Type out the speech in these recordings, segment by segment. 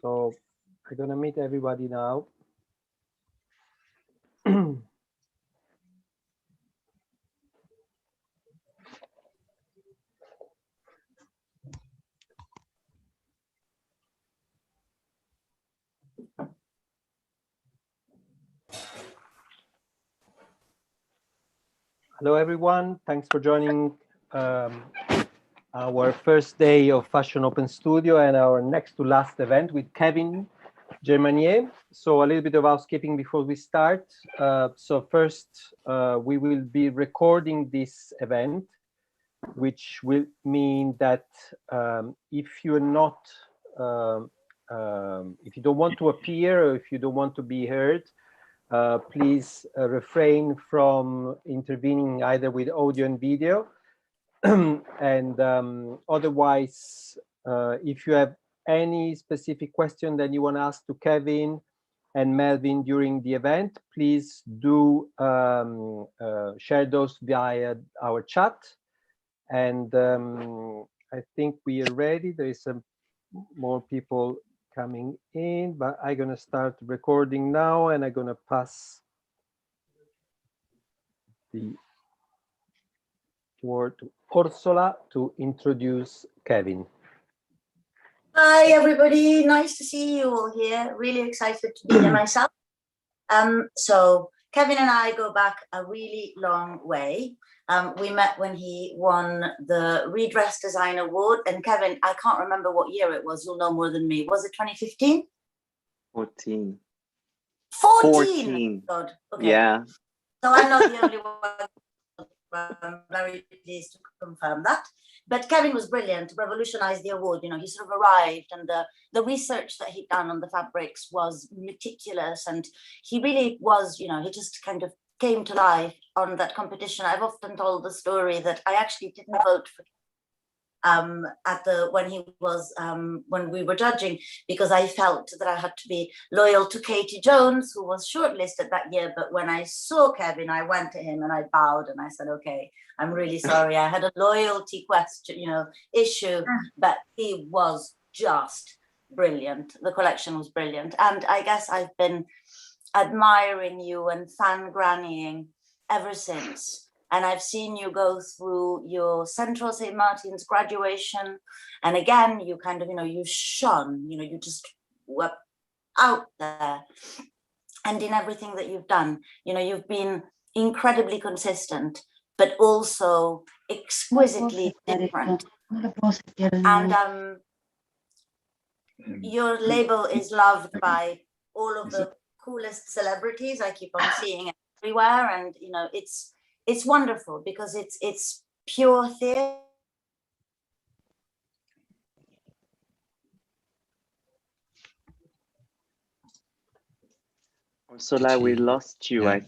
So I'm gonna meet everybody now. Hello, everyone. Thanks for joining our first day of Fashion Open Studio and our next to last event with Kevin Germanier. So a little bit of housekeeping before we start. So first, we will be recording this event, which will mean that if you're not, if you don't want to appear or if you don't want to be heard, please refrain from intervening either with audio and video. And otherwise, if you have any specific question that you want to ask to Kevin and Melvin during the event, please do share those via our chat. And I think we are ready. There is some more people coming in, but I'm gonna start recording now and I'm gonna pass the word to Ursula to introduce Kevin. Hi everybody, nice to see you all here. Really excited to be here myself. So Kevin and I go back a really long way. We met when he won the Redress Design Award. And Kevin, I can't remember what year it was. You'll know more than me. Was it 2015? 14. 14. God. Okay. Yeah. So I'm not the only one. I'm very pleased to confirm that. But Kevin was brilliant, revolutionized the award. You know, he sort of arrived, and the research that he'd done on the fabrics was meticulous, and he really was, you know, he just kind of came to life on that competition. I've often told the story that I actually didn't vote for when we were judging, because I felt that I had to be loyal to Katie Jones, who was shortlisted that year. But when I saw Kevin, I went to him and I bowed and I said, okay, I'm really sorry. I had a loyalty question, you know, issue, but he was just brilliant. The collection was brilliant. And I guess I've been admiring you and fangrannying ever since. And I've seen you go through your Central St. Martin's graduation. And again, you kind of, you know, you shone, you know, you just were out there. And in everything that you've done, you know, you've been incredibly consistent, but also exquisitely different. And your label is loved by all of the coolest celebrities. I keep on seeing it everywhere. And, you know, it's wonderful because it's pure theatre. Ursula, we lost you, yeah.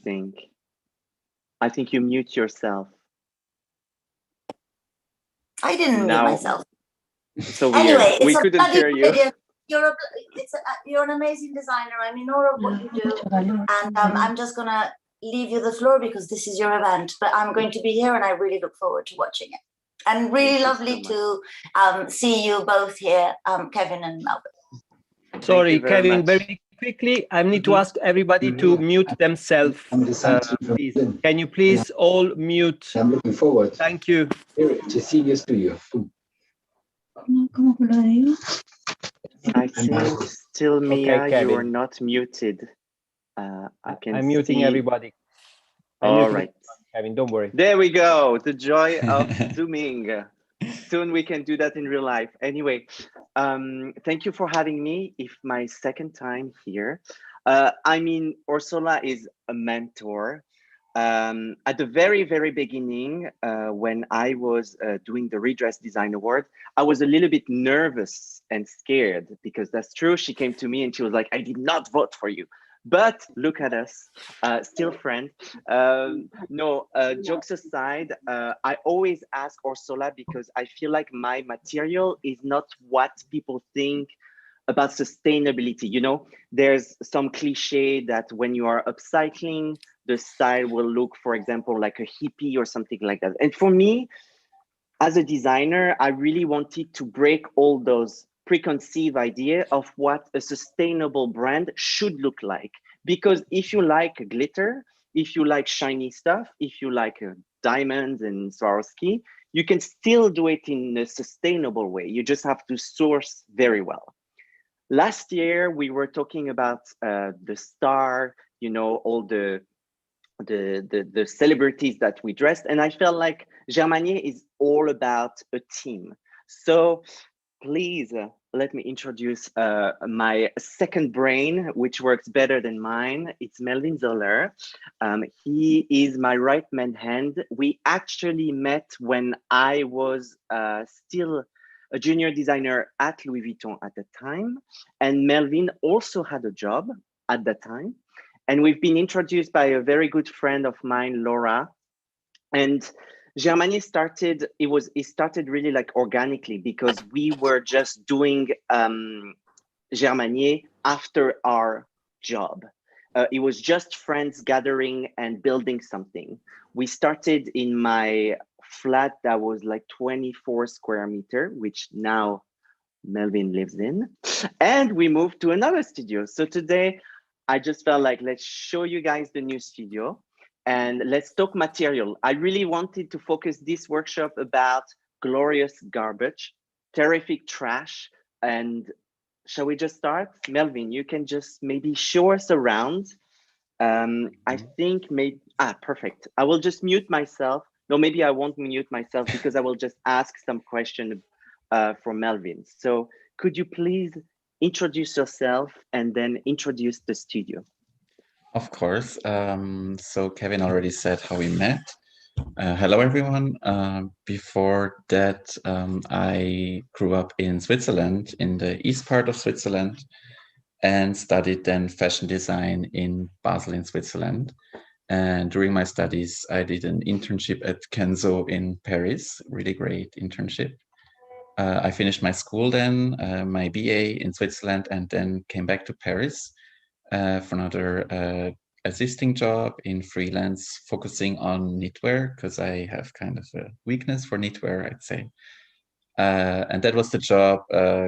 I think you mute yourself. I didn't mute myself. So anyway, we couldn't hear you. You're an amazing designer. I mean, all of what you do. And I'm just going to leave you the floor because this is your event, but I'm going to be here and I really look forward to watching it. And really lovely to see you both here, Kevin and Melvin. Sorry, Kevin, very quickly, I need to ask everybody to mute themselves. Please. Can you please all mute? I'm looking forward. Thank you. Cecilia Studio. I think still, Mia, okay, you are not muted. I'm muting everybody. All right, Kevin, don't worry. There we go. The joy of Zooming. Soon we can do that in real life. Anyway, thank you for having me. If my second time here. I mean, Ursula is a mentor. At the very, very beginning, when I was doing the Redress Design Award, I was a little bit nervous and scared because that's true. She came to me and she was like, I did not vote for you. But look at us, still friends. No, jokes aside, I always ask Ursula because I feel like my material is not what people think about sustainability. You know, there's some cliche that when you are upcycling, the style will look, for example, like a hippie or something like that. And for me, as a designer, I really wanted to break all those preconceived idea of what a sustainable brand should look like. Because if you like glitter, if you like shiny stuff, if you like diamonds and Swarovski, you can still do it in a sustainable way. You just have to source very well. Last year, we were talking about the star, you know, all the celebrities that we dressed. And I felt like Germanier is all about a team. So please let me introduce my second brain, which works better than mine. It's Melvin Zoller. He is my right-hand hand. We actually met when I was still a junior designer at Louis Vuitton at the time. And Melvin also had a job at that time. And we've been introduced by a very good friend of mine, Laura. And Germanier started, it started really like organically because we were just doing Germanier after our job. It was just friends gathering and building something. We started in my flat that was like 24 square meter, which now Melvin lives in. And we moved to another studio. So today, I just felt like, let's show you guys the new studio and let's talk material. I really wanted to focus this workshop about glorious garbage, terrific trash. And shall we just start? Melvin, you can just maybe show us around. I think maybe, perfect. I will just mute myself. No, maybe I won't mute myself because I will just ask some question for Melvin. So could you please introduce yourself and then introduce the studio? Of course. So Kevin already said how we met. Hello, everyone. Before that, I grew up in Switzerland, in the east part of Switzerland, and studied then fashion design in Basel in Switzerland. And during my studies, I did an internship at Kenzo in Paris, really great internship. I finished my school then, my BA in Switzerland, and then came back to Paris for another assisting job in freelance, focusing on knitwear, because I have kind of a weakness for knitwear, I'd say. And that was the job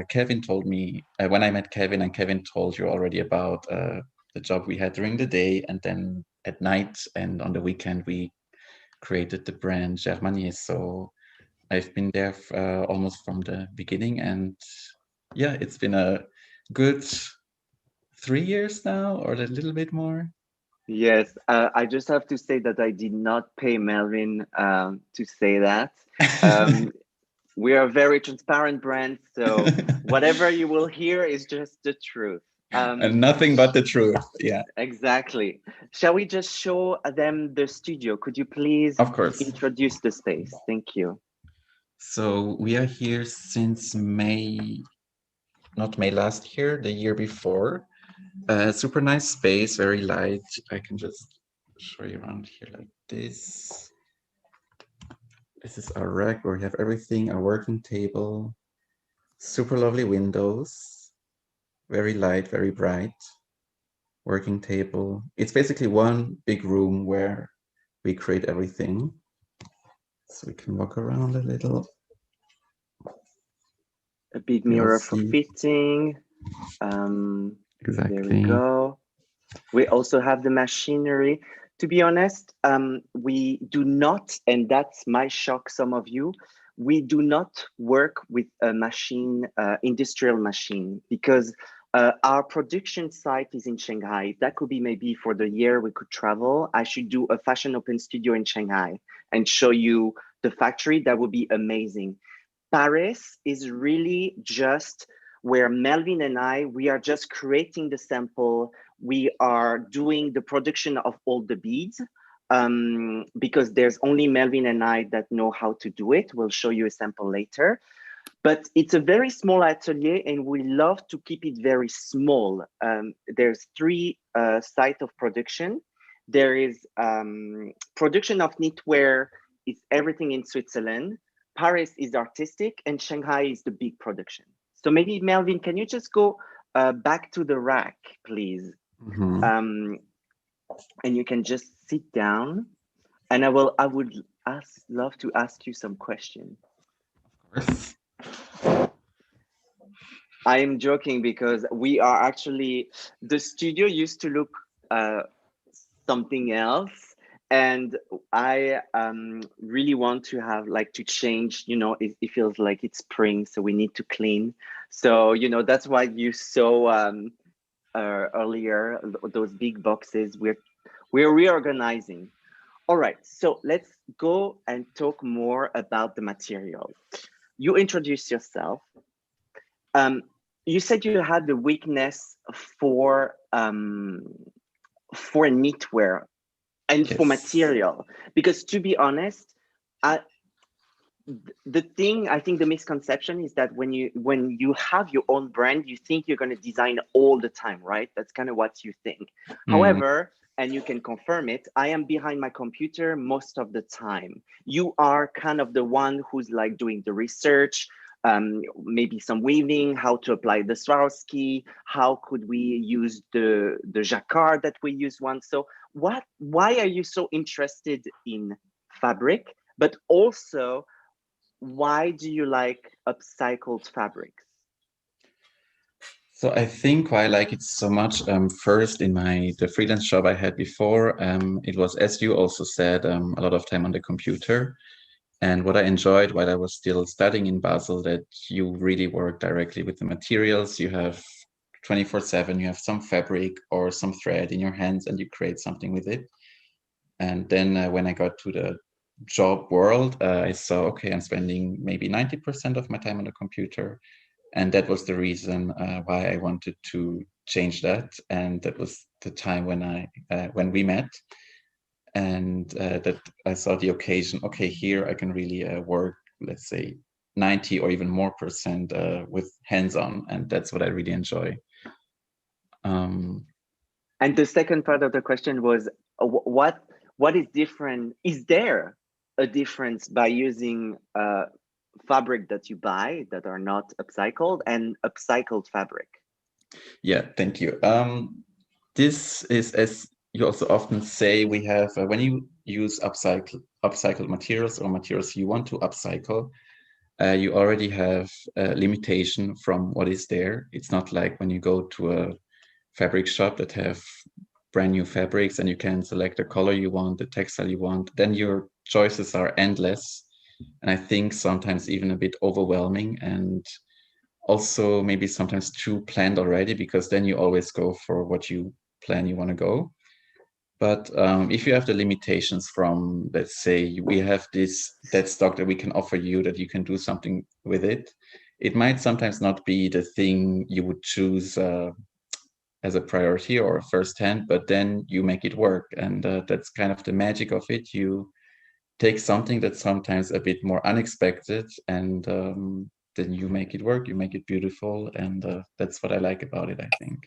Kevin told me when I met Kevin, and Kevin told you already about the job we had during the day, and then at night and on the weekend, we created the brand Germanier. So I've been there almost from the beginning, and yeah, it's been a good 3 years now, or a little bit more. Yes, I just have to say that I did not pay Melvin to say that. We are a very transparent brand, so whatever you will hear is just the truth. And nothing but the truth, yeah. Exactly. Shall we just show them the studio? Could you please Of course. Introduce the space? Thank you. So we are here since May, not May last year, the year before. Super nice space, very light. I can just show you around here like this. This is our rack where we have everything, our working table, super lovely windows, very light, very bright, working table. It's basically one big room where we create everything. So we can walk around a little. A big mirror for fitting. Exactly. There we go. We also have the machinery. To be honest, we do not, and that's my shock, some of you, we do not work with a machine, industrial machine, because our production site is in Shanghai. That could be maybe for the year we could travel. I should do a fashion open studio in Shanghai and show you the factory. That would be amazing. Paris is really just where Melvin and I, we are just creating the sample. We are doing the production of all the beads because there's only Melvin and I that know how to do it. We'll show you a sample later. But it's a very small atelier and we love to keep it very small. There's 3 sites of production. There is production of knitwear, is everything in Switzerland. Paris is artistic and Shanghai is the big production. So maybe Melvin, can you just go back to the rack, please? Mm-hmm. And you can just sit down and I would love to ask you some questions. Of course. I am joking because we are actually, the studio used to look something else. And I really want to have like to change, you know, it feels like it's spring, so we need to clean. So, you know, that's why you saw earlier those big boxes. We're reorganizing. All right, so let's go and talk more about the material. You introduce yourself. You said you had the weakness for knitwear and for material, because to be honest, the thing, I think the misconception is that when you have your own brand, you think you're going to design all the time, right? That's kind of what you think. However, and you can confirm it, I am behind my computer most of the time. You are kind of the one who's like doing the research, maybe some weaving, how to apply the Swarovski, how could we use the jacquard that we use once. So why are you so interested in fabric, but also why do you like upcycled fabrics? So I think why I like it so much, first in the freelance job I had before, it was, as you also said, a lot of time on the computer. And what I enjoyed while I was still studying in Basel, that you really work directly with the materials. You have 24/7, you have some fabric or some thread in your hands and you create something with it. And then when I got to the job world, I saw, okay, I'm spending maybe 90% of my time on the computer. And that was the reason why I wanted to change that. And that was the time when we met. And that I saw the occasion, okay, here I can really work, let's say 90 or even more percent with hands-on. And that's what I really enjoy. And the second part of the question was, what is different? Is there a difference by using fabric that you buy that are not upcycled and upcycled fabric? Yeah, thank you. This is, as you also often say, we have, when you use upcycled materials or materials you want to upcycle, you already have a limitation from what is there. It's not like when you go to a fabric shop that have brand new fabrics and you can select the color you want, the textile you want, then your choices are endless. And I think sometimes even a bit overwhelming, and also maybe sometimes too planned already, because then you always go for what you plan you want to go. But if you have the limitations from, let's say, we have that stock that we can offer you, that you can do something with it, it might sometimes not be the thing you would choose as a priority or firsthand, but then you make it work. And that's kind of the magic of it. You take something that's sometimes a bit more unexpected, and then you make it work, you make it beautiful. And that's what I like about it, I think.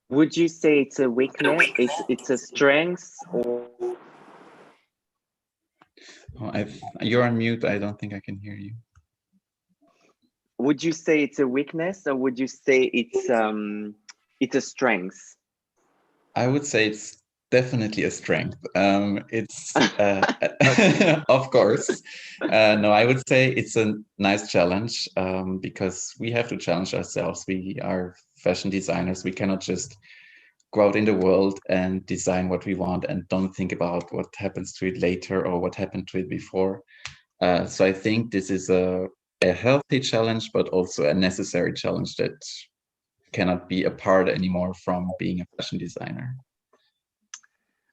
Would you say it's a weakness, it's a strength, or? Oh, you're on mute. I don't think I can hear you. Would you say it's a weakness, or would you say it's a strength? I would say it's definitely a strength. It's of course. No, I would say it's a nice challenge, because we have to challenge ourselves. We are fashion designers. We cannot just go out in the world and design what we want and don't think about what happens to it later or what happened to it before. So I think this is a healthy challenge, but also a necessary challenge that cannot be apart anymore from being a fashion designer.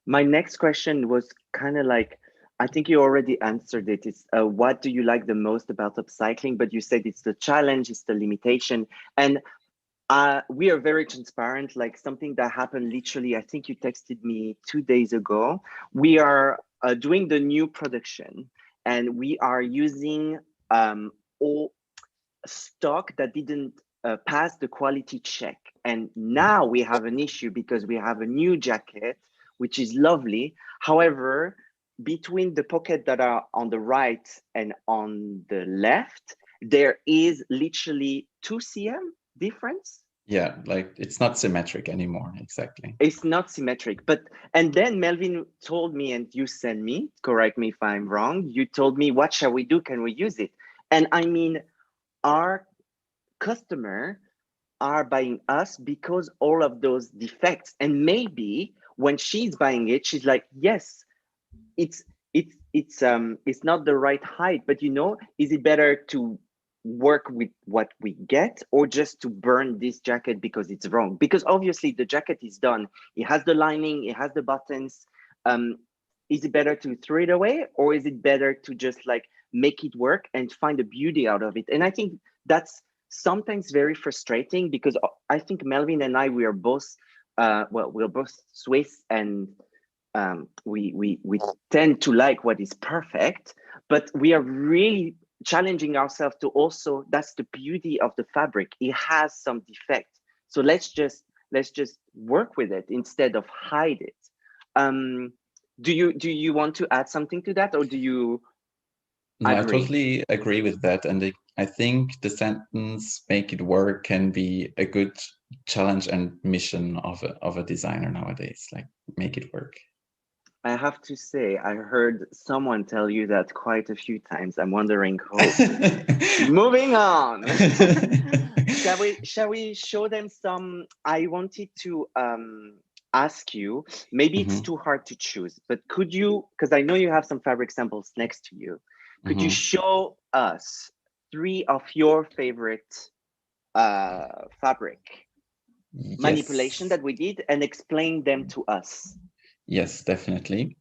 My next question was kind of like, I think you already answered it. It's what do you like the most about upcycling? But you said it's the challenge, it's the limitation. And we are very transparent, like something that happened literally, I think you texted me 2 days ago. We are doing the new production and we are using all stock that didn't pass the quality check. And now we have an issue because we have a new jacket, which is lovely. However, between the pocket that are on the right and on the left, there is literally 2 cm difference. Yeah, like it's not symmetric anymore. Exactly. It's not symmetric. And then Melvin told me, and you sent me, correct me if I'm wrong, you told me, what shall we do? Can we use it? And I mean, our customer are buying us because all of those defects. And maybe when she's buying it, she's like, yes, it's not the right height, but you know, is it better to work with what we get or just to burn this jacket because it's wrong? Because obviously the jacket is done, it has the lining, it has the buttons. Is it better to throw it away, or is it better to just like make it work and find the beauty out of it? And I think that's sometimes very frustrating, because I think Melvin and I, we are both well, we're both Swiss, and we tend to like what is perfect, but we are really challenging ourselves to also, that's the beauty of the fabric, it has some defect, so let's just work with it instead of hide it. Do you want to add something to that, or do you I agree? totally agree with that, and I think the sentence "make it work" can be a good challenge and mission of a designer nowadays. Like, make it work. I have to say, I heard someone tell you that quite a few times. I'm wondering who. Moving on. Shall we show them some? I wanted to ask you, maybe it's too hard to choose, but could you, because I know you have some fabric samples next to you, could you show us 3 of your favorite fabric manipulation that we did and explain them to us? Yes, definitely.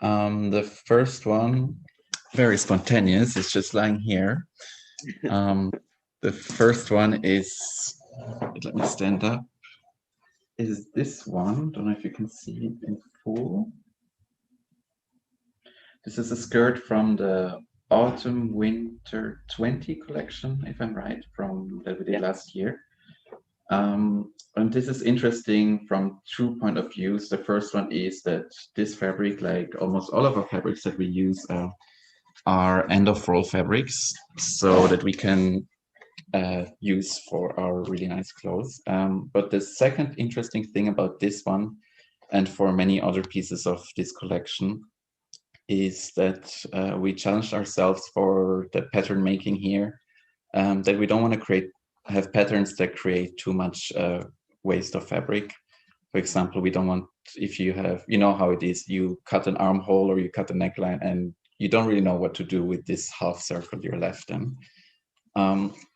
The first one, very spontaneous, it's just lying here. The first one is, let me stand up, is this one. Don't know if you can see it in full. This is a skirt from the Autumn Winter 20 collection, if I'm right, from that we did last year. And this is interesting from 2 points of view. The first one is that this fabric, like almost all of our fabrics that we use, are end-of-roll fabrics, so that we can use for our really nice clothes. But the second interesting thing about this one, and for many other pieces of this collection, is that we challenged ourselves for the pattern making here, that we don't want to have patterns that create too much waste of fabric. For example, we don't want, if you have, you know how it is, you cut an armhole or you cut a neckline and you don't really know what to do with this half circle you're left in.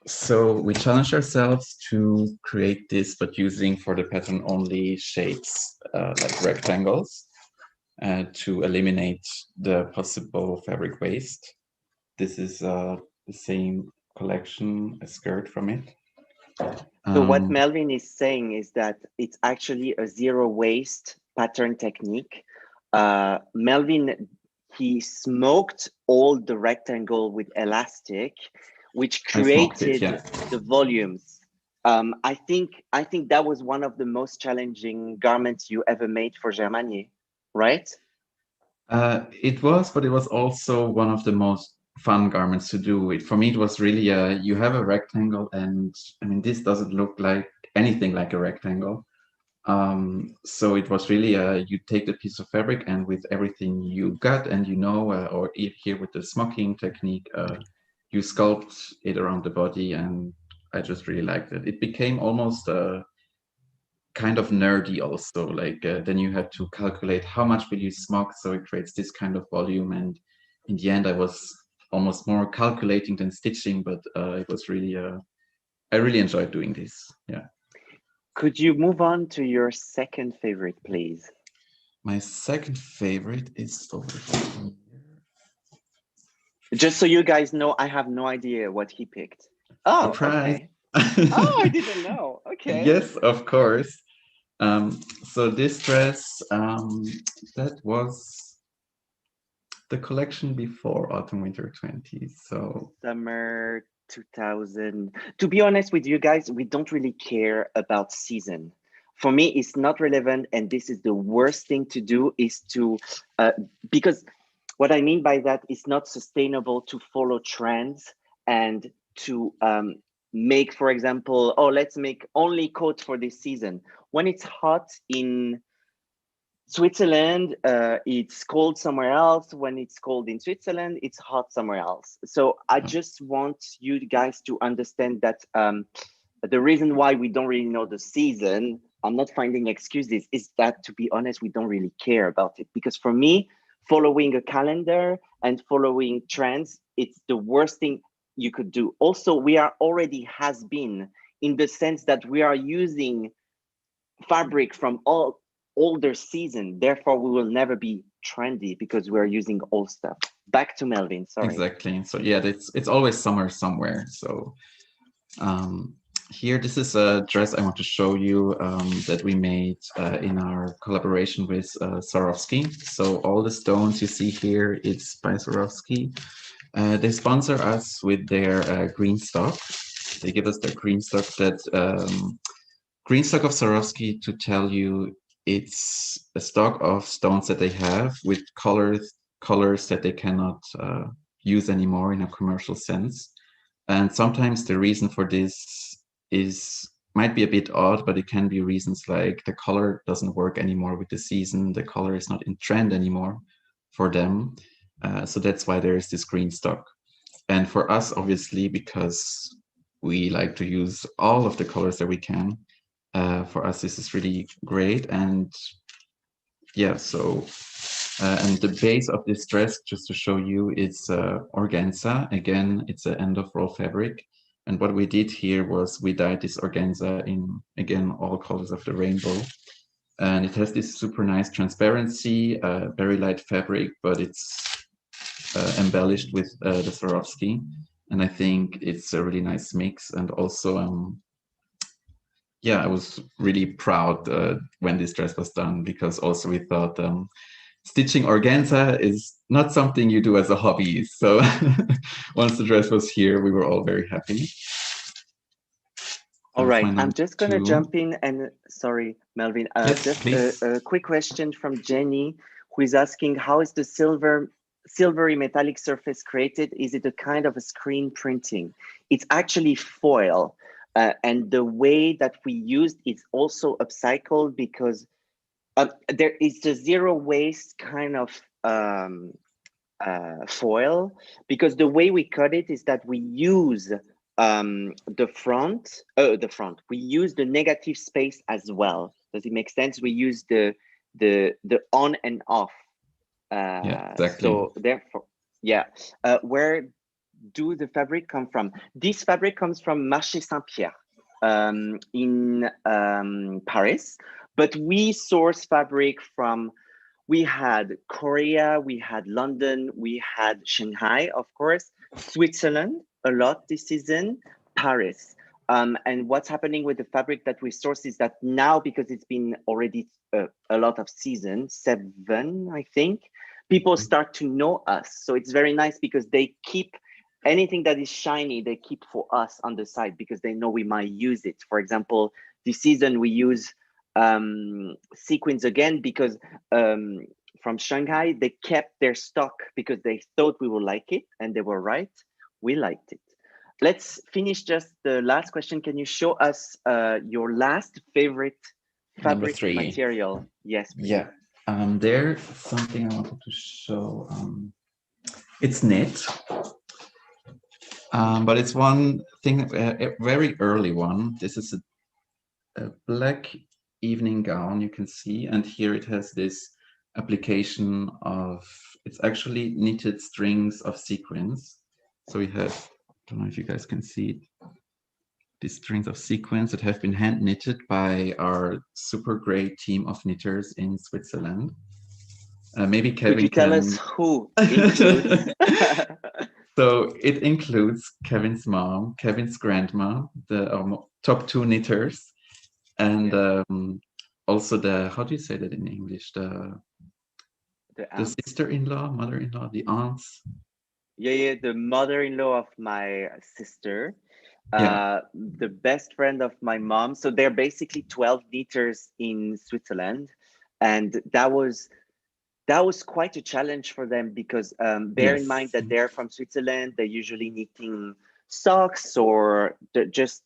So we challenged ourselves to create this, but using for the pattern only shapes, like rectangles, to eliminate the possible fabric waste. This is the same collection, a skirt from it. So what Melvin is saying is that it's actually a zero waste pattern technique. Melvin, he smoked all the rectangle with elastic, which created the volumes. I think that was one of the most challenging garments you ever made for Germanier, right? It was, but it was also one of the most fun garments to do. For me, it was really you have a rectangle, and I mean, this doesn't look like anything like a rectangle. So it was really you take the piece of fabric, and with everything you got, and you know, or here with the smocking technique, you sculpt it around the body, and I just really liked it. It became almost kind of nerdy also, like then you have to calculate how much will you smock, so it creates this kind of volume, and in the end I was almost more calculating than stitching, but it was really I really enjoyed doing this. Yeah. Could you move on to your second favorite, please? My second favorite is over here. Just so you guys know, I have no idea what he picked. Oh, surprise. Okay. Oh, I didn't know. Okay. Yes, of course. So this dress, that was the collection before Autumn Winter 20. So summer 2000. To be honest with you guys, we don't really care about season. For me, it's not relevant, and this is the worst thing to do, is to because what I mean by that is not sustainable to follow trends and to make, for example, oh, let's make only coat for this season. When it's hot in Switzerland, it's cold somewhere else. When it's cold in Switzerland, it's hot somewhere else. So I just want you guys to understand that the reason why we don't really know the season, I'm not finding excuses, is that, to be honest, we don't really care about it. Because for me, following a calendar and following trends, it's the worst thing you could do. Also, we are already has been, in the sense that we are using fabric from all older season. Therefore, we will never be trendy because we're using old stuff. Back to Melvin, sorry. Exactly. So yeah, it's always summer somewhere. So here, this is a dress I want to show you that we made in our collaboration with Swarovski. So all the stones you see here, it's by Swarovski. They sponsor us with their green stock. They give us their green stock. That green stock of Swarovski, to tell you, it's a stock of stones that they have with colors that they cannot use anymore in a commercial sense. And sometimes the reason for this might be a bit odd, but it can be reasons like the color doesn't work anymore with the season, the color is not in trend anymore for them. So that's why there is this green stock. And for us, obviously, because we like to use all of the colors that we can, for us this is really great. And yeah, so and the base of this dress, just to show you, it's organza. Again, it's an end of roll fabric. And what we did here was we dyed this organza in, again, all colors of the rainbow. And it has this super nice transparency, very light fabric, but it's embellished with the Swarovski. And I think it's a really nice mix. And also, yeah, I was really proud when this dress was done, because also we thought stitching organza is not something you do as a hobby. So once the dress was here, we were all very happy. All right, I'm just going to jump in and, sorry, Melvin, yes, just a quick question from Jenny, who is asking, how is the silvery metallic surface created? Is it a kind of a screen printing? It's actually foil. And the way that we used is also upcycled, because there is a zero waste kind of foil, because the way we cut it is that we use the front, we use the negative space as well. Does it make sense? We use the on and off. Yeah, exactly. So therefore, yeah. Where do the fabric come from? This fabric comes from Marché Saint-Pierre in Paris, but we source fabric from, we had Korea, we had London, we had Shanghai, of course, Switzerland a lot this season, Paris. And what's happening with the fabric that we source is that now, because it's been already a lot of season, 7, I think, people start to know us. So it's very nice because they keep anything that is shiny, they keep for us on the side because they know we might use it. For example, this season we use sequins again because from Shanghai, they kept their stock because they thought we would like it, and they were right. We liked it. Let's finish just the last question. Can you show us your last favorite fabric material? Yes, please. Yeah. There's something I wanted to show. It's knit, but it's one thing, a very early one. This is a black evening gown, you can see, and here it has this application of, it's actually knitted strings of sequins. So we have, I don't know if you guys can see it, these strings of sequins that have been hand knitted by our super great team of knitters in Switzerland. Maybe Kevin Could you tell us who includes? So it includes Kevin's mom, Kevin's grandma, the top 2 knitters, and also the, how do you say that in English? The sister-in-law, mother-in-law, the aunts. Yeah, the mother-in-law of my sister, Yeah. the best friend of my mom. So they're basically 12 knitters in Switzerland, and that was quite a challenge for them because bear in mind that they're from Switzerland. They're usually knitting socks or just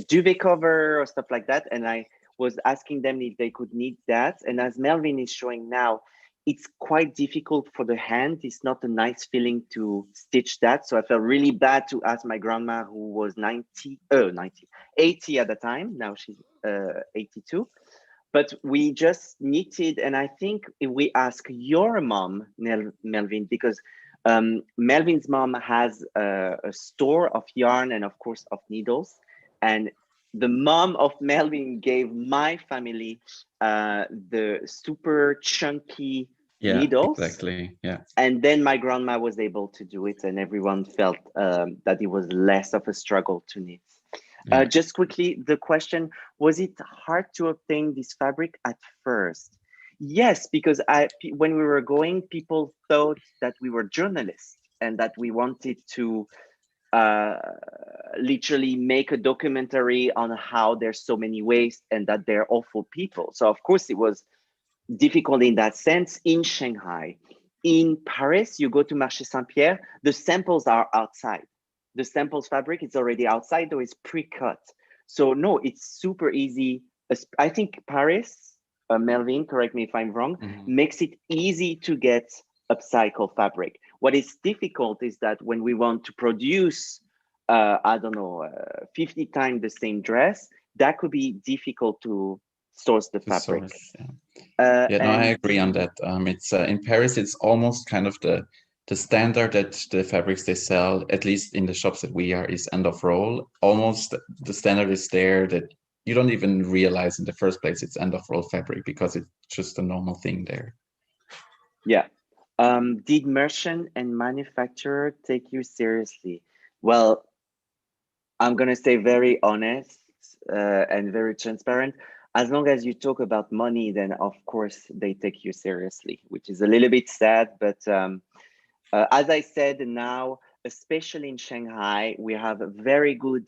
duvet cover or stuff like that. And I was asking them if they could knit that. And as Melvin is showing now, it's quite difficult for the hand. It's not a nice feeling to stitch that. So I felt really bad to ask my grandma, who was 80 at the time. Now she's 82. But we just knitted, and I think if we ask your mom, Melvin, because Melvin's mom has a store of yarn and of course of needles, and the mom of Melvin gave my family the super chunky needles. Exactly. Yeah. And then my grandma was able to do it, and everyone felt that it was less of a struggle to knit. Yeah. Just quickly, the question, was it hard to obtain this fabric at first? Yes, because when we were going, people thought that we were journalists and that we wanted to literally make a documentary on how there's so many waste and that they're awful people. So of course it was difficult in that sense. In Shanghai, in Paris, you go to Marché Saint-Pierre, the samples are outside. The samples fabric is already outside, though it's pre-cut. So no, it's super easy. I think Paris, Melvin, correct me if I'm wrong, makes it easy to get upcycle fabric. What is difficult is that when we want to produce, I don't know, 50 times the same dress, that could be difficult to source the fabric. Yeah, no, I agree on that. It's in Paris, it's almost kind of the standard that the fabrics they sell, at least in the shops that we are, is end of roll. Almost the standard is there that you don't even realize in the first place it's end of roll fabric because it's just a normal thing there. Yeah. Did merchant and manufacturer take you seriously? Well, I'm going to say very honest and very transparent. As long as you talk about money, then of course they take you seriously, which is a little bit sad. But as I said, now, especially in Shanghai, we have a very good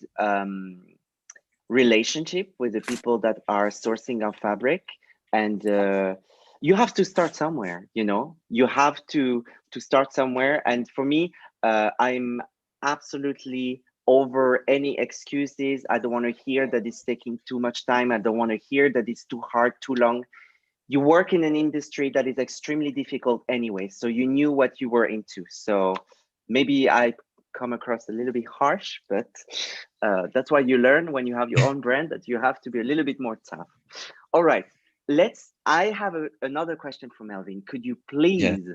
relationship with the people that are sourcing our fabric. And you have to start somewhere, you know, you have to start somewhere. And for me, I'm absolutely over any excuses. I don't want to hear that it's taking too much time. I don't want to hear that it's too hard, too long. You work in an industry that is extremely difficult anyway, so you knew what you were into. So maybe I come across a little bit harsh, but that's why you learn when you have your own brand that you have to be a little bit more tough. All right, I have another question for Melvin. Could you please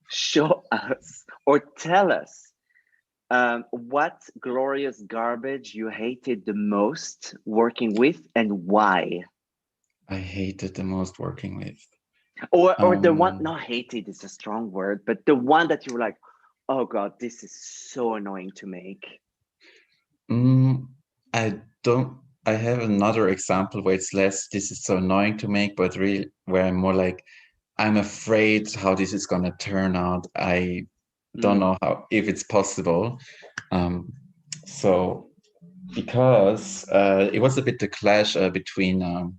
show us or tell us what glorious garbage you hated the most working with and why? I hated the most working with. Or the one, not hated is a strong word, but the one that you were like, oh God, this is so annoying to make. I have another example where it's less, this is so annoying to make, but really where I'm more like, I'm afraid how this is going to turn out. I don't know if it's possible. So because it was a bit the clash between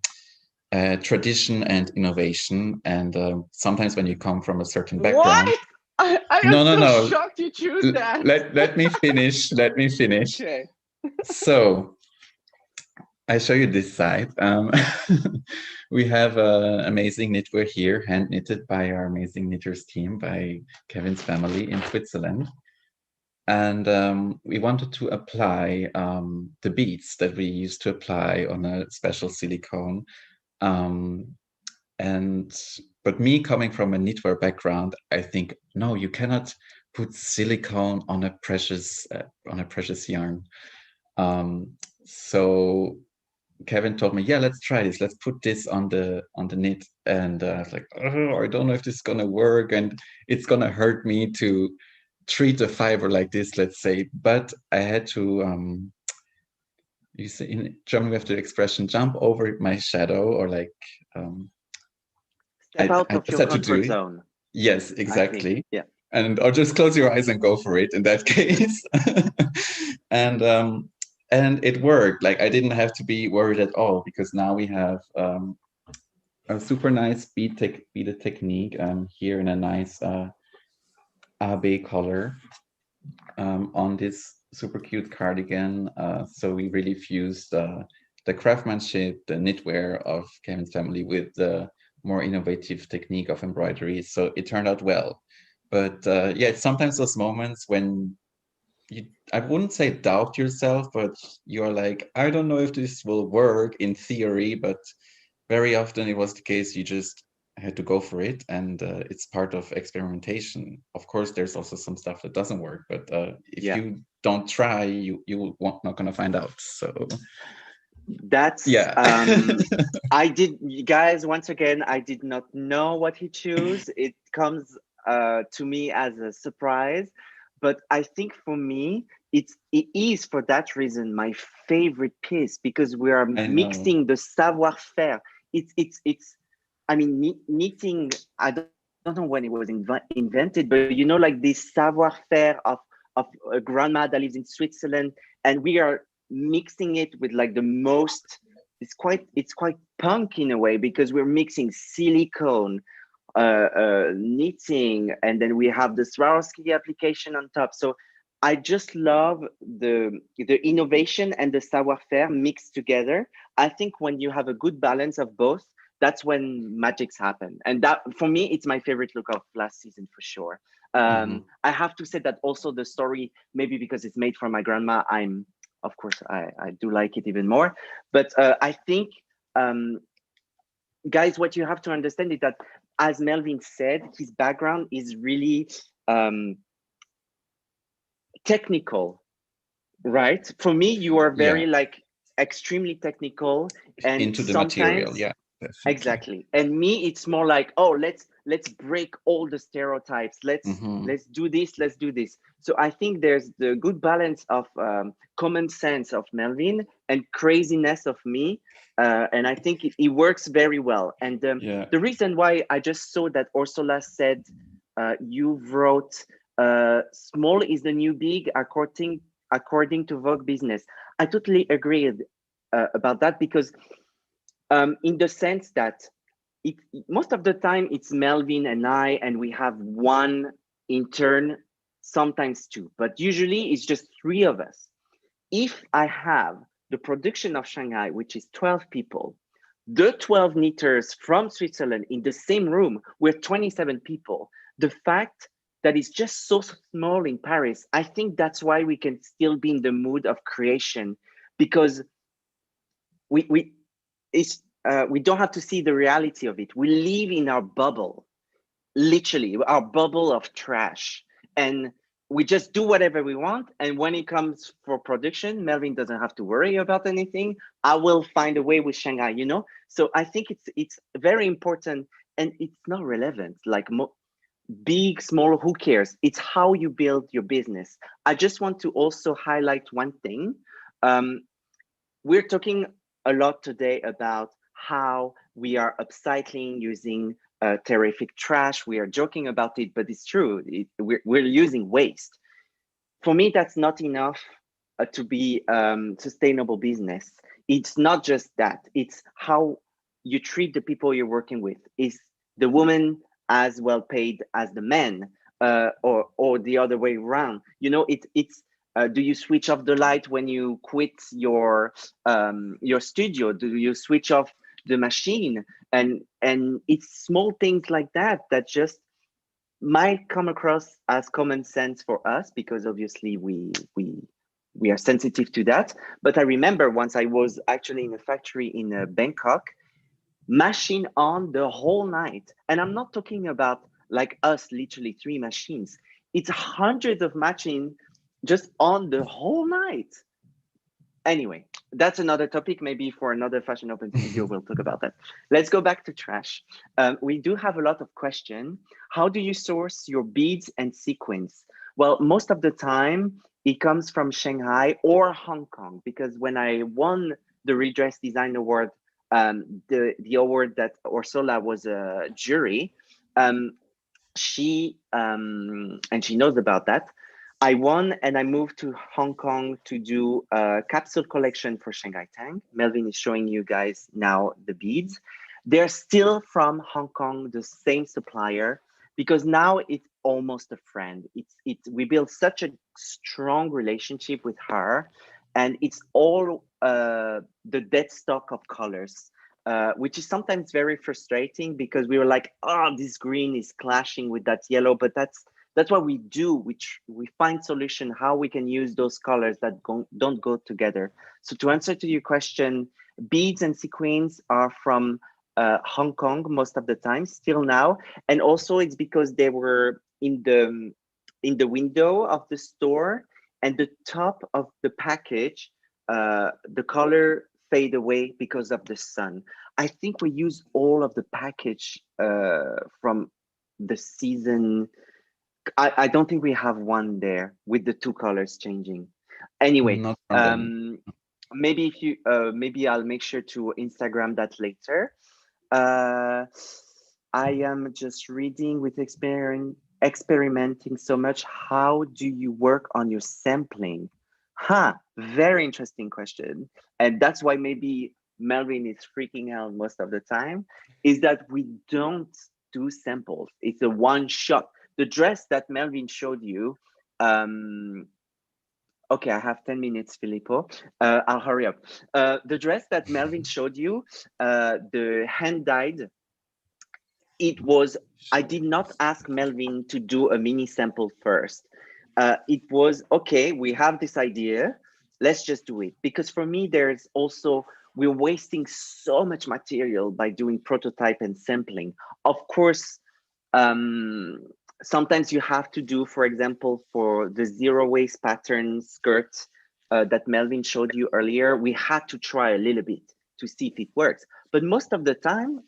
tradition and innovation, and sometimes when you come from a certain background. What? I am shocked you choose that. Let me finish. Let me finish. Okay. So I show you this side. We have an amazing knitwear here, hand knitted by our amazing knitters team, by Kevin's family in Switzerland. And we wanted to apply the beads that we used to apply on a special silicone. But me coming from a knitwear background, I think, no, you cannot put silicone on a precious yarn. So Kevin told me, yeah, let's try this. Let's put this on the knit. And I was like, oh, I don't know if this is gonna work, and it's gonna hurt me to treat a fiber like this, let's say. But I had to, you say in German we have the expression jump over my shadow, or like step out of your comfort zone. Yes, exactly. Yeah. Or just close your eyes and go for it in that case. And it worked. Like, I didn't have to be worried at all, because now we have a super nice beaded technique here in a nice AB color on this super cute cardigan. So we really fused the craftsmanship, the knitwear of Kevin's family with the more innovative technique of embroidery. So it turned out well. But yeah, it's sometimes those moments when I wouldn't say doubt yourself, but you're like, I don't know if this will work in theory, but very often it was the case. You just had to go for it, and it's part of experimentation. Of course, there's also some stuff that doesn't work, but if you don't try, you not gonna find out. So that's yeah. I did, guys, once again, I did not know what he chose. It comes to me as a surprise, but I think for me it is for that reason my favorite piece, because we are mixing the savoir-faire. It's I mean, knitting, I don't know when it was invented, but you know, like this savoir-faire of a grandma that lives in Switzerland, and we are mixing it with like the most, it's quite punk in a way, because we're mixing silicone, knitting, and then we have the Swarovski application on top. So I just love the innovation and the savoir-faire mixed together. I think when you have a good balance of both, that's when magics happen. And that, for me, it's my favorite look of last season for sure. I have to say that also the story, maybe because it's made for my grandma, of course, I do like it even more. But I think, guys, what you have to understand is that, as Melvin said, his background is really technical, right? For me, you are very like extremely technical and into the material, yeah. Definitely. Exactly. And me, it's more like, oh, let's break all the stereotypes. Let's do this. Let's do this. So I think there's the good balance of common sense of Melvin and craziness of me, and I think it works very well. And the reason why I just saw that Ursula said you wrote "small is the new big" according to Vogue Business. I totally agree about that, because in the sense that most of the time it's Melvin and I, and we have one intern, sometimes two, but usually it's just three of us. If I have the production of Shanghai, which is 12 people, the 12 knitters from Switzerland in the same room, we're 27 people. The fact that it's just so small in Paris, I think that's why we can still be in the mood of creation, because we don't have to see the reality of it. We live in our bubble, literally our bubble of trash, and we just do whatever we want. And when it comes for production, Melvin doesn't have to worry about anything. I will find a way with Shanghai, you know? So I think it's very important, and it's not relevant. Like big, small, who cares? It's how you build your business. I just want to also highlight one thing. We're talking a lot today about how we are upcycling using terrific trash. We are joking about it, but it's true. We're using waste. For me, that's not enough to be sustainable business. It's not just that. It's how you treat the people you're working with. Is the woman as well paid as the men, or the other way around? You know, it's. Do you switch off the light when you quit your studio? Do you switch off the machine? And it's small things like that that just might come across as common sense for us, because obviously we are sensitive to that. But I remember once I was actually in a factory in Bangkok, machine on the whole night, and I'm not talking about like us, literally 3 machines. It's hundreds of machines just on the whole night. Anyway, that's another topic. Maybe for another Fashion Open video, we'll talk about that. Let's go back to trash. We do have a lot of questions. How do you source your beads and sequins? Well, most of the time it comes from Shanghai or Hong Kong, because when I won the Redress Design Award, the award that Ursula was a jury, she and she knows about that. I won, and I moved to Hong Kong to do a capsule collection for Shanghai Tang. Melvin is showing you guys now the beads. They're still from Hong Kong, the same supplier, because now it's almost a friend. We built such a strong relationship with her, and it's all the dead stock of colors. which is sometimes very frustrating because we were like, oh, this green is clashing with that yellow, but that's what we do, which we find solution how we can use those colors that don't go together. So to answer to your question, beads and sequins are from Hong Kong most of the time, still now. And also it's because they were in the window of the store, and the top of the package, the color fade away because of the sun. I think we use all of the package from the season. I don't think we have one there with the two colors changing. Anyway, Not problem. maybe if you maybe I'll make sure to Instagram that later. I am just reading with experimenting so much. How do you work on your sampling? Very interesting question. And that's why maybe Melvin is freaking out most of the time, is that we don't do samples. It's a one shot. The dress that Melvin showed you, okay, I have 10 minutes, Filippo. I'll hurry up. The dress that Melvin showed you, the hand dyed, I did not ask Melvin to do a mini sample first. It was, okay, we have this idea, let's just do it. Because for me, there's also, we're wasting so much material by doing prototype and sampling. Of course, sometimes you have to do, for example, for the zero waist pattern skirt that Melvin showed you earlier, we had to try a little bit to see if it works. But most of the time,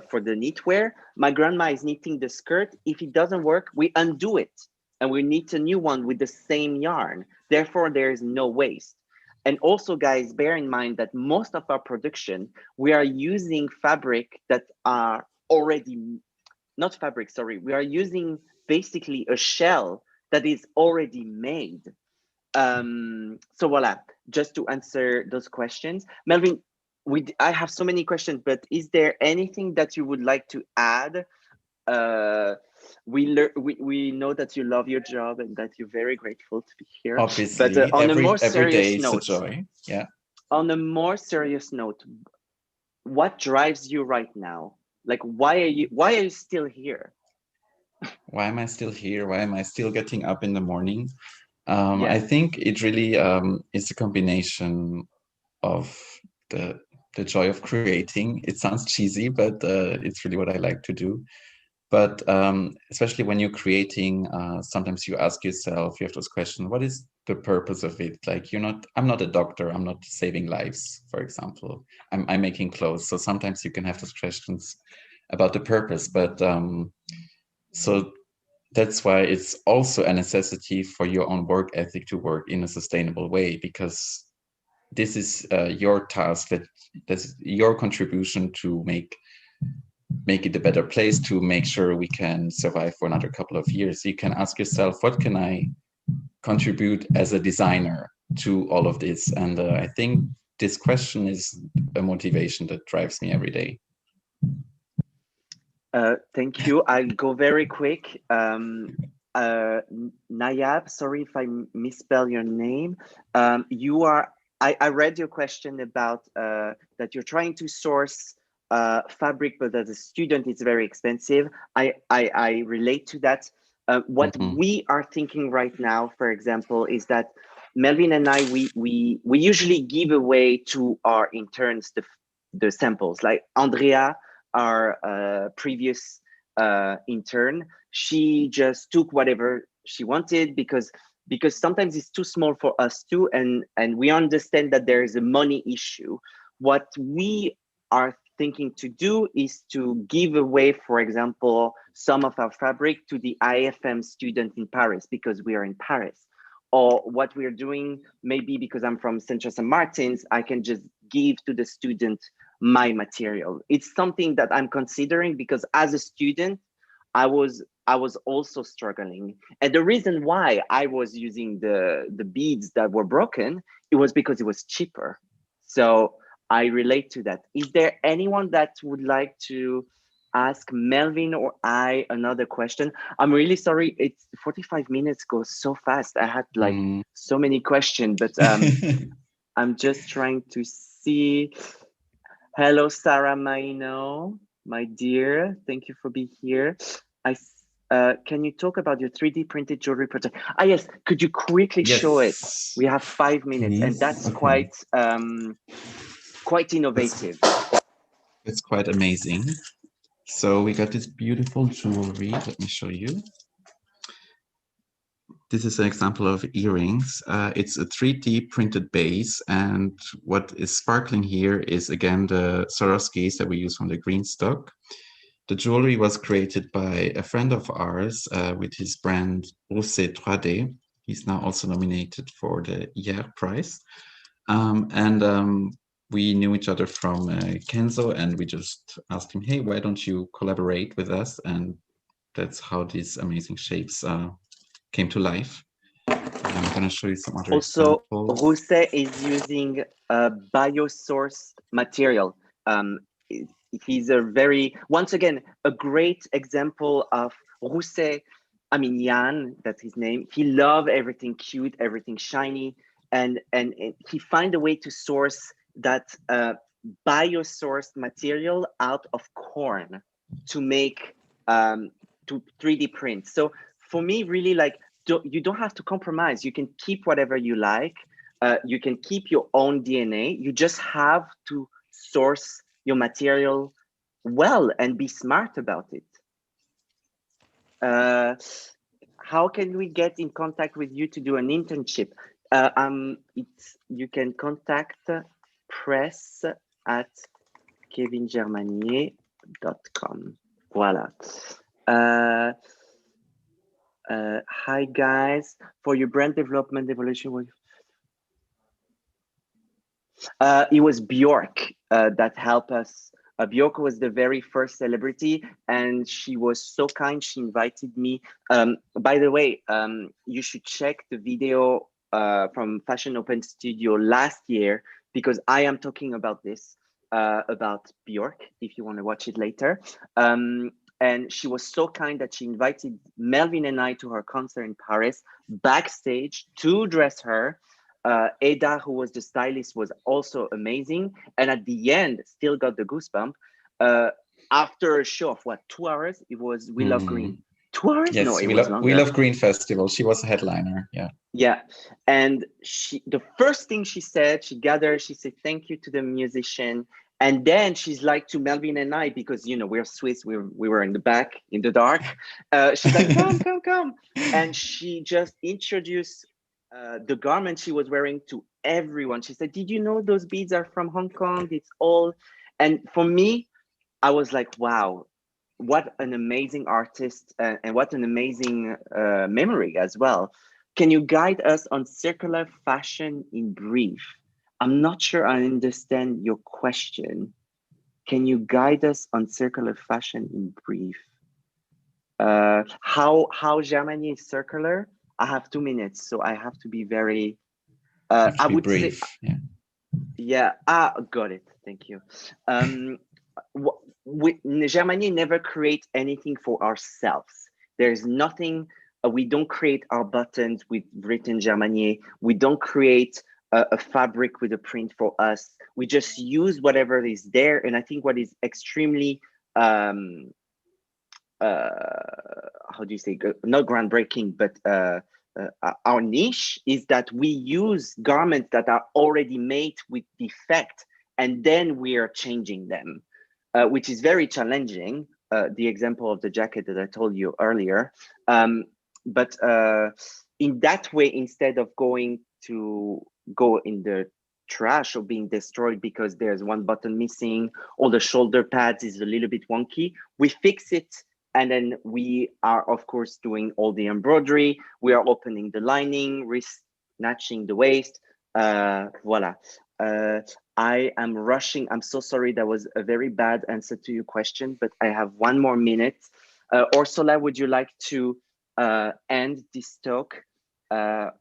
for the knitwear, my grandma is knitting the skirt. If it doesn't work, we undo it and we knit a new one with the same yarn. Therefore, there is no waste. And also, guys, bear in mind that most of our production, we are using fabric that are already, not fabric, sorry, we are using basically a shell that is already made. So voila, just to answer those questions. Melvin, I have so many questions, but is there anything that you would like to add? We know that you love your job and that you're very grateful to be here. Obviously, but on a more every day serious is a note, joy. Yeah. On a more serious note, what drives you right now? Like, why are you still here? Why am I still here? Why am I still getting up in the morning? Yeah. I think it really is a combination of the joy of creating. It sounds cheesy, but it's really what I like to do. But especially when you're creating, sometimes you ask yourself, you have those questions, what is the purpose of it? Like, I'm not a doctor, I'm not saving lives, for example. I'm making clothes. So sometimes you can have those questions about the purpose. But so that's why it's also a necessity for your own work ethic to work in a sustainable way, because this is your task, that's your contribution to make it a better place, to make sure we can survive for another couple of years. You can ask yourself, what can I contribute as a designer to all of this? And I think this question is a motivation that drives me every day. Thank you. I'll go very quick. Nayab, sorry if I misspell your name. I read your question about that you're trying to source fabric, but as a student, it's very expensive. I relate to that. What we are thinking right now, for example, is that Melvin and I, we usually give away to our interns the samples. Like Andrea, our previous intern, she just took whatever she wanted because sometimes it's too small for us too, and we understand that there is a money issue. What we are thinking to do is to give away, for example, some of our fabric to the IFM student in Paris because we are in Paris. Or what we're doing, maybe because I'm from Saint Martin's, I can just give to the student my material. It's something that I'm considering because as a student, I was also struggling. And the reason why I was using the beads that were broken, it was because it was cheaper. So I relate to that. Is there anyone that would like to ask Melvin or I another question? I'm really sorry. It's 45 minutes goes so fast. I had like so many questions, but I'm just trying to see. Hello, Sarah Maino, my dear. Thank you for being here. Can you talk about your 3D printed jewelry project? Ah, yes. Could you quickly show it? We have 5 minutes, and that's Okay. quite innovative. It's quite amazing. So we got this beautiful jewelry. Let me show you. This is an example of earrings. It's a 3D printed base, and what is sparkling here is again the Swarovskis that we use from the green stock. The jewelry was created by a friend of ours with his brand Rosé 3D. He's now also nominated for the GERMANIER prize. We knew each other from Kenzo, and we just asked him, hey, why don't you collaborate with us? And that's how these amazing shapes came to life. I'm going to show you some other also, examples. Rosé is using a biosourced material. He's a once again, a great example of Rosé. I mean, Jan, that's his name. He loves everything cute, everything shiny. And he find a way to source that biosourced material out of corn to make, to 3D print. So for me, really, like, you don't have to compromise. You can keep whatever you like. You can keep your own DNA. You just have to source your material well and be smart about it. How can we get in contact with you to do an internship? You can contact press@kevingermanier.com. Voila. Hi guys, for your brand development evolution, it was Bjork that helped us. Bjork was the very first celebrity, and she was so kind. She invited me. By the way, you should check the video from Fashion Open Studio last year, because I am talking about this, about Bjork, if you want to watch it later. And she was so kind that she invited Melvin and I to her concert in Paris, backstage, to dress her. Ada, who was the stylist, was also amazing. And at the end, still got the goosebump. After a show of what, 2 hours? It was We Love Green. 2 hours? Yes, no, it was longer. We Love Green Festival. She was a headliner. Yeah. Yeah. And the first thing she said, she gathered, she said, thank you to the musician. And then she's like to Melvin and I, because, you know, we're Swiss, we were in the back, in the dark. She's like, come. And she just introduced the garment she was wearing to everyone. She said, did you know those beads are from Hong Kong? It's all. And for me, I was like, wow, what an amazing artist, and what an amazing memory as well. Can you guide us on circular fashion in brief? I'm not sure I understand your question. Can you guide us on circular fashion in brief? How Germanier is circular? I have 2 minutes, so I have to be very. I would brief. Say, yeah. Got it. Thank you. Germanier never create anything for ourselves. There's nothing. We don't create our buttons with written Germanier. We don't create a fabric with a print for us. We just use whatever is there. And I think what is extremely, how do you say, not groundbreaking, but our niche is that we use garments that are already made with defect, and then we are changing them, which is very challenging. The example of the jacket that I told you earlier. But in that way, instead of going to go in the trash or being destroyed because there's one button missing or the shoulder pads is a little bit wonky, we fix it. And then we are, of course, doing all the embroidery. We are opening the lining, snatching the waist. Voila. I am rushing. I'm so sorry. That was a very bad answer to your question, but I have 1 more minute. Ursula, would you like to end this talk?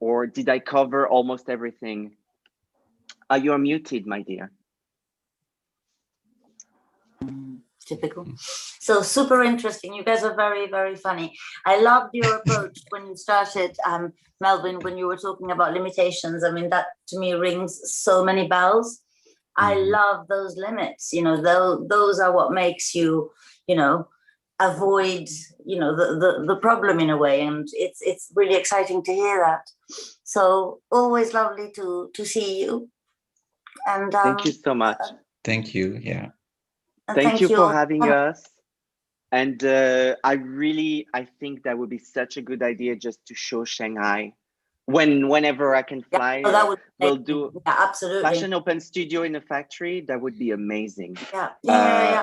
Or did I cover almost everything? You are muted, my dear. Typical. So super interesting. You guys are very, very funny. I loved your approach when you started, Melvin, when you were talking about limitations. I mean, that to me rings so many bells. I love those limits, you know, those are what makes you, you know, avoid, you know, the problem in a way. And it's really exciting to hear that. So always lovely to see you. And thank you so much. Thank you. Yeah. And Thank you for all. having us. And I think that would be such a good idea just to show Shanghai whenever I can fly. Yeah, that would we'll do absolutely Fashion Open Studio in a factory. That would be amazing. Yeah.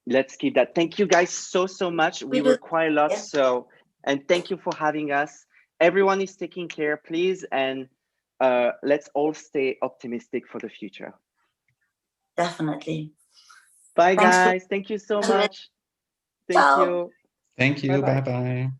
Let's keep that. Thank you guys so much. We were quite a lot. Yeah. So, and thank you for having us. Everyone is taking care, please. And let's all stay optimistic for the future. Definitely. Bye, guys. Thank you so much. Thank Ciao. you. Thank you. Bye-bye. Bye-bye.